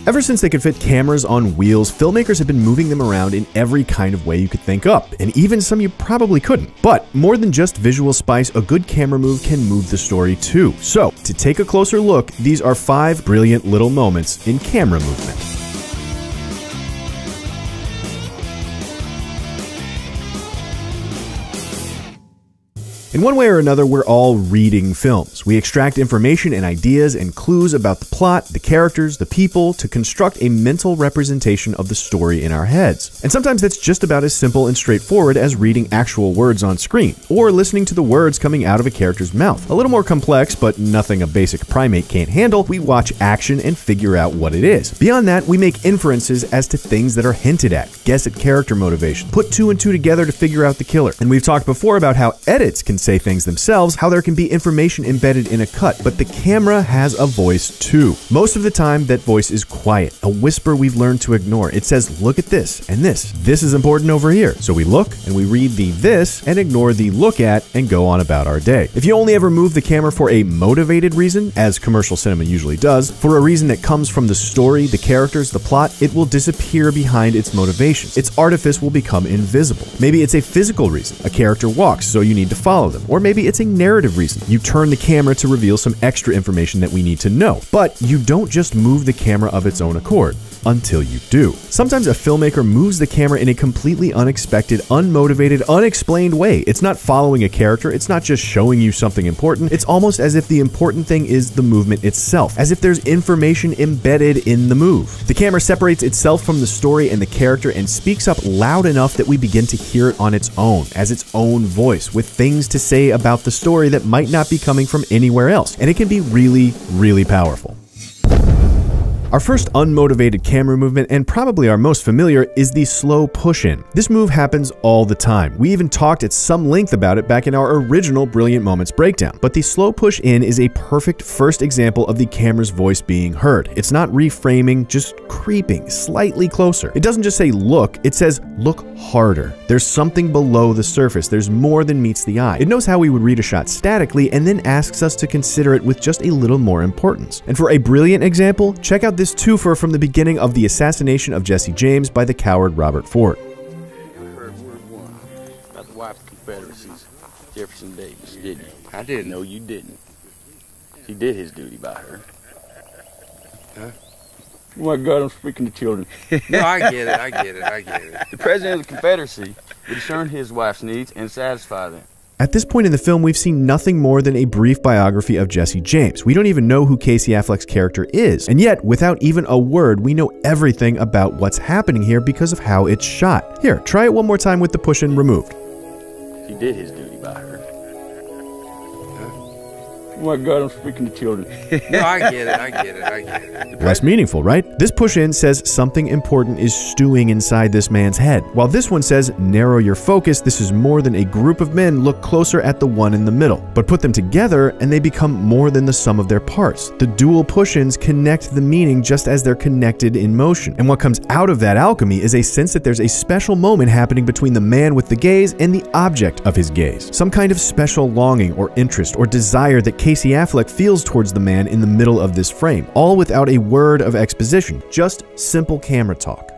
Ever since they could fit cameras on wheels, filmmakers have been moving them around in every kind of way you could think up, and even some you probably couldn't. But more than just visual spice, a good camera move can move the story too. So, to take a closer look, these are 5 brilliant little moments in camera movement. In one way or another, we're all reading films. We extract information and ideas and clues about the plot, the characters, the people, to construct a mental representation of the story in our heads. And sometimes that's just about as simple and straightforward as reading actual words on screen, or listening to the words coming out of a character's mouth. A little more complex, but nothing a basic primate can't handle, we watch action and figure out what it is. Beyond that, we make inferences as to things that are hinted at, guess at character motivation, put 2 and 2 together to figure out the killer. And we've talked before about how edits can say things themselves, how there can be information embedded in a cut, but the camera has a voice too. Most of the time, that voice is quiet, a whisper we've learned to ignore. It says, look at this and this. This is important over here. So we look and we read the this and ignore the look at and go on about our day. If you only ever move the camera for a motivated reason, as commercial cinema usually does, for a reason that comes from the story, the characters, the plot, it will disappear behind its motivation. Its artifice will become invisible. Maybe it's a physical reason. A character walks, so you need to follow them. Or maybe it's a narrative reason. You turn the camera to reveal some extra information that we need to know. But you don't just move the camera of its own accord. Until you do. Sometimes a filmmaker moves the camera in a completely unexpected, unmotivated, unexplained way. It's not following a character, it's not just showing you something important, it's almost as if the important thing is the movement itself, as if there's information embedded in the move. The camera separates itself from the story and the character and speaks up loud enough that we begin to hear it on its own, as its own voice, with things to say about the story that might not be coming from anywhere else. And it can be really, really powerful. Our first unmotivated camera movement, and probably our most familiar, is the slow push-in. This move happens all the time. We even talked at some length about it back in our original Brilliant Moments breakdown. But the slow push-in is a perfect first example of the camera's voice being heard. It's not reframing, just creeping slightly closer. It doesn't just say look, it says look harder. There's something below the surface. There's more than meets the eye. It knows how we would read a shot statically and then asks us to consider it with just a little more importance. And for a brilliant example, check out this twofer from the beginning of The Assassination of Jesse James by the coward Robert Ford. You heard word 1 about the wife of Confederacy's Jefferson Davis, didn't you? I didn't. No, you didn't. He did his duty by her. Huh? Oh my God, I'm speaking to children. No, I get it. The president of the Confederacy would discern his wife's needs and satisfy them. At this point in the film, we've seen nothing more than a brief biography of Jesse James. We don't even know who Casey Affleck's character is. And yet, without even a word, we know everything about what's happening here because of how it's shot. Here, try it one more time with the push-in removed. He did his duty by her. Oh my God, I'm speaking to children. No, I get it. Less meaningful, right? This push-in says something important is stewing inside this man's head, while this one says narrow your focus, this is more than a group of men, look closer at the one in the middle. But put them together and they become more than the sum of their parts. The dual push-ins connect the meaning just as they're connected in motion. And what comes out of that alchemy is a sense that there's a special moment happening between the man with the gaze and the object of his gaze. Some kind of special longing or interest or desire that Casey Affleck feels towards the man in the middle of this frame, all without a word of exposition, just simple camera talk.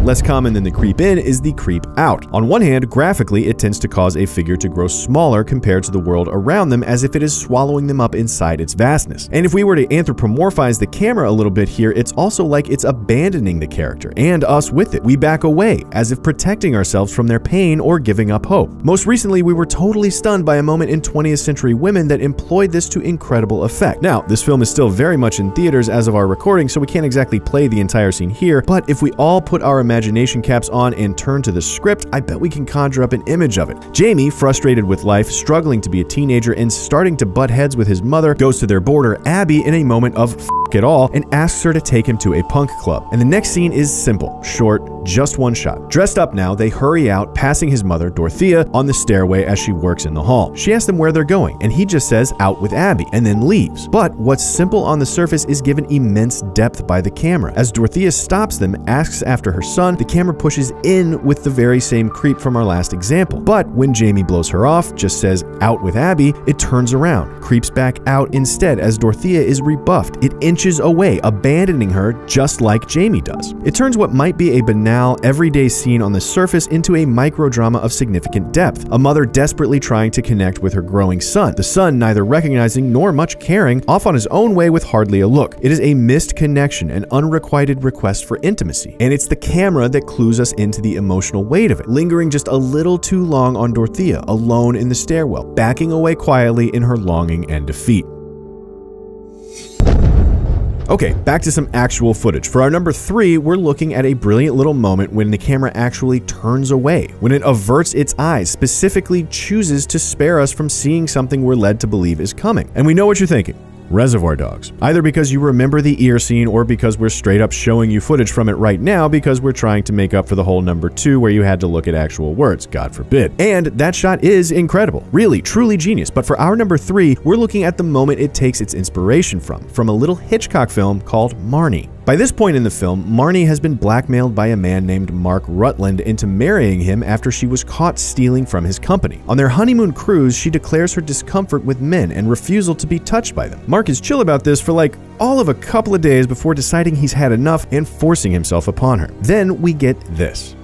Less common than the creep in is the creep out. On one hand, graphically, it tends to cause a figure to grow smaller compared to the world around them as if it is swallowing them up inside its vastness. And if we were to anthropomorphize the camera a little bit here, it's also like it's abandoning the character, and us with it. We back away, as if protecting ourselves from their pain or giving up hope. Most recently, we were totally stunned by a moment in 20th Century Women that employed this to incredible effect. Now, this film is still very much in theaters as of our recording, so we can't exactly play the entire scene here, but if we all put our imagination caps on and turn to the script, I bet we can conjure up an image of it. Jamie, frustrated with life, struggling to be a teenager, and starting to butt heads with his mother, goes to their boarder, Abby, in a moment of f it all, and asks her to take him to a punk club. And the next scene is simple, short, just one shot. Dressed up now, they hurry out, passing his mother, Dorothea, on the stairway as she works in the hall. She asks them where they're going, and he just says, out with Abby, and then leaves. But what's simple on the surface is given immense depth by the camera. As Dorothea stops them, asks after her son, the camera pushes in with the very same creep from our last example. But when Jamie blows her off, just says, out with Abby, it turns around, creeps back out instead as Dorothea is rebuffed. It inches inches away, abandoning her just like Jamie does. It turns what might be a banal, everyday scene on the surface into a microdrama of significant depth. A mother desperately trying to connect with her growing son, the son neither recognizing nor much caring, off on his own way with hardly a look. It is a missed connection, an unrequited request for intimacy, and it's the camera that clues us into the emotional weight of it, lingering just a little too long on Dorothea, alone in the stairwell, backing away quietly in her longing and defeat. Okay, back to some actual footage. For our number 3, we're looking at a brilliant little moment when the camera actually turns away, when it averts its eyes, specifically chooses to spare us from seeing something we're led to believe is coming. And we know what you're thinking. Reservoir Dogs. Either because you remember the ear scene or because we're straight up showing you footage from it right now because we're trying to make up for the whole number 2 where you had to look at actual words, God forbid. And that shot is incredible. Really, truly genius. But for our number 3, we're looking at the moment it takes its inspiration from a little Hitchcock film called Marnie. By this point in the film, Marnie has been blackmailed by a man named Mark Rutland into marrying him after she was caught stealing from his company. On their honeymoon cruise, she declares her discomfort with men and refusal to be touched by them. Mark is chill about this for like all of a couple of days before deciding he's had enough and forcing himself upon her. Then we get this.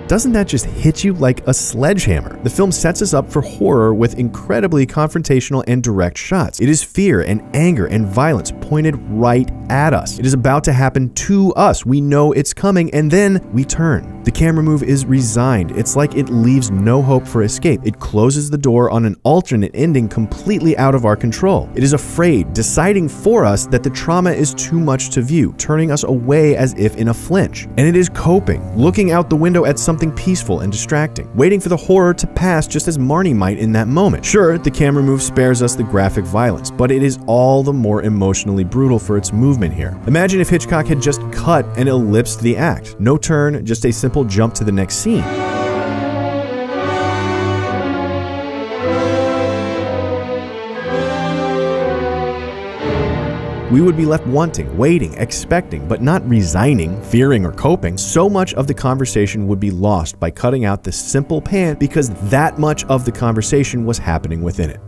Doesn't that just hit you like a sledgehammer? The film sets us up for horror with incredibly confrontational and direct shots. It is fear and anger and violence pointed right at us. It is about to happen to us. We know it's coming, and then we turn. The camera move is resigned. It's like it leaves no hope for escape. It closes the door on an alternate ending completely out of our control. It is afraid, deciding for us that the trauma is too much to view, turning us away as if in a flinch. And it is coping, looking out the window at something peaceful and distracting, waiting for the horror to pass just as Marnie might in that moment. Sure, the camera move spares us the graphic violence, but it is all the more emotionally brutal for its movement here. Imagine if Hitchcock had just cut and ellipsed the act. No turn, just a simple jump to the next scene. We would be left wanting, waiting, expecting, but not resigning, fearing, or coping. So much of the conversation would be lost by cutting out the simple pan because that much of the conversation was happening within it.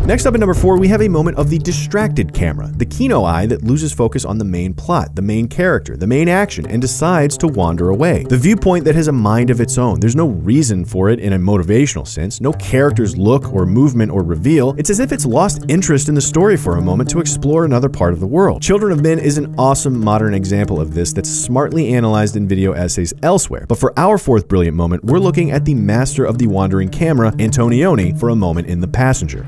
Next up at number 4, we have a moment of the distracted camera, the kino eye that loses focus on the main plot, the main character, the main action, and decides to wander away. The viewpoint that has a mind of its own. There's no reason for it in a motivational sense, no character's look or movement or reveal. It's as if it's lost interest in the story for a moment to explore another part of the world. Children of Men is an awesome modern example of this that's smartly analyzed in video essays elsewhere. But for our 4th brilliant moment, we're looking at the master of the wandering camera, Antonioni, for a moment in The Passenger.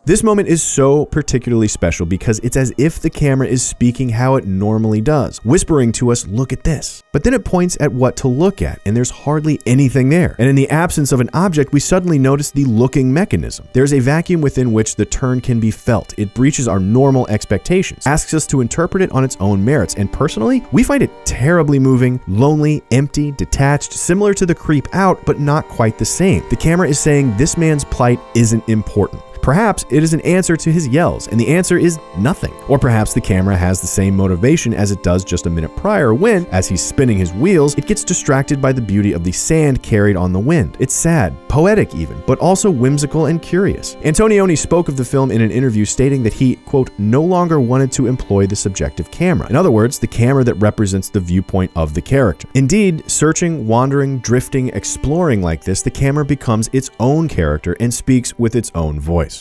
This moment is so particularly special because it's as if the camera is speaking how it normally does, whispering to us, look at this. But then it points at what to look at, and there's hardly anything there. And in the absence of an object, we suddenly notice the looking mechanism. There's a vacuum within which the turn can be felt. It breaches our normal expectations, asks us to interpret it on its own merits, and personally, we find it terribly moving, lonely, empty, detached, similar to The Creep Out, but not quite the same. The camera is saying this man's plight isn't important. Perhaps it is an answer to his yells, and the answer is nothing. Or perhaps the camera has the same motivation as it does just a minute prior when, as he's spinning his wheels, it gets distracted by the beauty of the sand carried on the wind. It's sad, poetic even, but also whimsical and curious. Antonioni spoke of the film in an interview stating that he, quote, no longer wanted to employ the subjective camera. In other words, the camera that represents the viewpoint of the character. Indeed, searching, wandering, drifting, exploring like this, the camera becomes its own character and speaks with its own voice.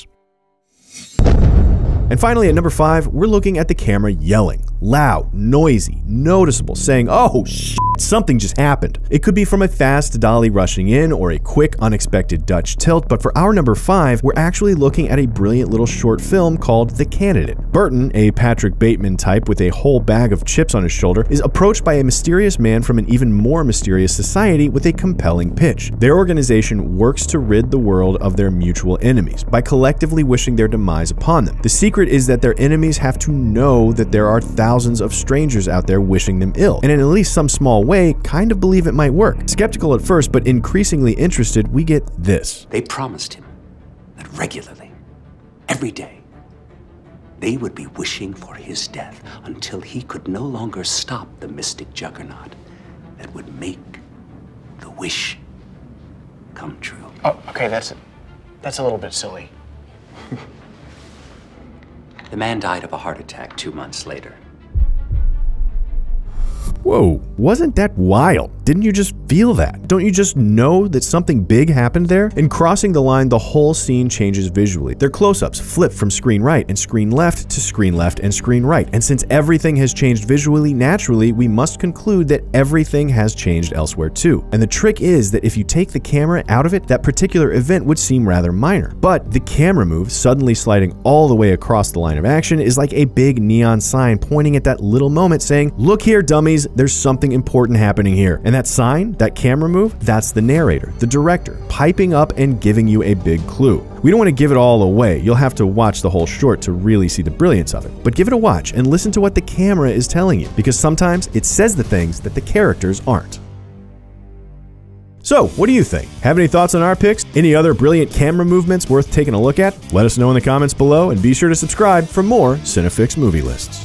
And finally, at number 5, we're looking at the camera yelling. Loud, noisy, noticeable, saying, "Oh shit, something just happened." It could be from a fast dolly rushing in or a quick, unexpected Dutch tilt, but for our number 5, we're actually looking at a brilliant little short film called The Candidate. Burton, a Patrick Bateman type with a whole bag of chips on his shoulder, is approached by a mysterious man from an even more mysterious society with a compelling pitch. Their organization works to rid the world of their mutual enemies by collectively wishing their demise upon them. The secret is that their enemies have to know that there are thousands of strangers out there wishing them ill, and in at least some small way, kind of believe it might work. Skeptical at first, but increasingly interested, we get this. They promised him that regularly, every day, they would be wishing for his death until he could no longer stop the mystic juggernaut that would make the wish come true. Oh, okay, that's a little bit silly. The man died of a heart attack 2 months later. Whoa, wasn't that wild? Didn't you just feel that? Don't you just know that something big happened there? In crossing the line, the whole scene changes visually. Their close-ups flip from screen right and screen left to screen left and screen right. And since everything has changed visually, naturally, we must conclude that everything has changed elsewhere too. And the trick is that if you take the camera out of it, that particular event would seem rather minor. But the camera move, suddenly sliding all the way across the line of action, is like a big neon sign pointing at that little moment saying, "Look here, dummies, there's something important happening here." And that sign, that camera move, that's the narrator, the director, piping up and giving you a big clue. We don't want to give it all away. You'll have to watch the whole short to really see the brilliance of it. But give it a watch and listen to what the camera is telling you, because sometimes it says the things that the characters aren't. So, what do you think? Have any thoughts on our picks? Any other brilliant camera movements worth taking a look at? Let us know in the comments below, and be sure to subscribe for more CineFix movie lists.